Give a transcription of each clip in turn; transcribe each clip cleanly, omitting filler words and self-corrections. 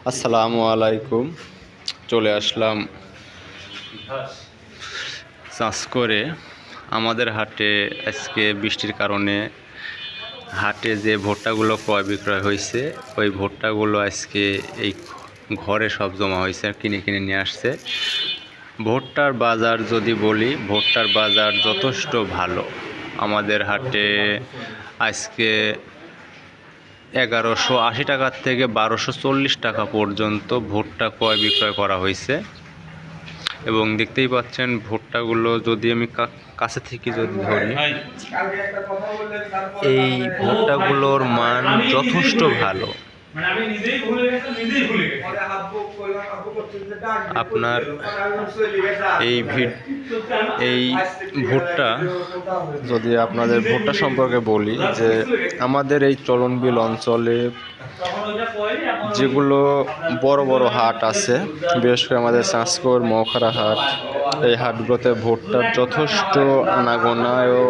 আসসালামু আলাইকুম। চলে আসলাম চাষ করে। আমাদের হাটে আজকে বৃষ্টির কারণে হাটে যে ভুট্টাগুলো ক্রয় বিক্রয় হয়েছে ওই ভুট্টাগুলো আজকে এই ঘরে সব জমা হয়েছে, কিনে কিনে নিয়ে আসছে। ভুট্টার বাজার যদি বলি, ভুট্টার বাজার যথেষ্ট ভালো। আমাদের হাটে আজকে 1180 টাকার থেকে 1240 টাকা পর্যন্ত ভুট্টা ক্রয় বিক্রয় করা হয়েছে। এবং দেখতেই পাচ্ছেন ভুট্টাগুলো যদি আমি কাছে থেকে যদি ধরি, এই ভুট্টাগুলোর মান যথেষ্ট ভালো। আপনার এই ভুট্টা যদি আপনাদের ভুট্টা সম্পর্কে বলি, যে আমাদের এই চলনবিল অঞ্চলে যেগুলো বড় বড় হাট আছে, বিশেষ করে আমাদের চাঁচকর মৌখারা হাট, এই হাটগুলোতে ভুট্টার যথেষ্ট আনাগোনা ও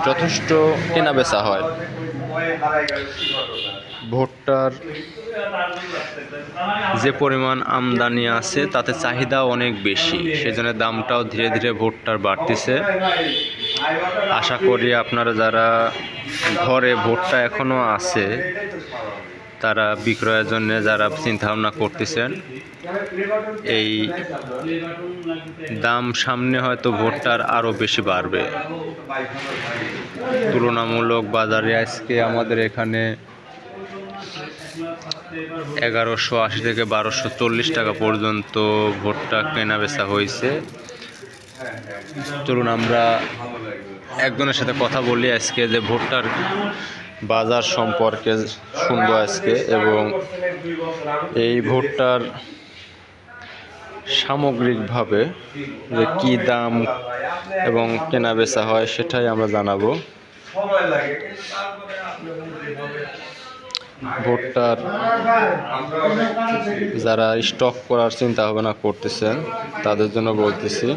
যথেষ্ট কেনাবেচা হয়। ভুট্টার যে পরিমাণ আমদানি আছে তাতে চাহিদা অনেক বেশি, সেজন্য দামটাও ধীরে ধীরে ভুট্টার বাড়তেছে। আশা করি আপনারা যারা ঘরে ভুট্টা এখনও আছে তারা বিক্রয়ের জন্য যারা চিন্তাভাবনা করতেছেন, এই দাম সামনে হয়তো ভুট্টার আরও বেশি বাড়বে। তুলনামূলক বাজারে আজকে আমাদের এখানে 1180 থেকে 1240 টাকা পর্যন্ত ভুট্টা কেনা বেচা হয়েছে। চলুন আমরা একজনের সাথে কথা বলি আজকে, যে ভুট্টার বাজার সম্পর্কে শুনবো আজকে, এবং এই ভুট্টার সামগ্রিকভাবে যে কী দাম এবং কেনা বেচা হয় সেটাই আমরা জানাবো। ভুট্টার যারা স্টক করার চিন্তা ভাবনা করতেছেন তাদের জন্য বলতেছি,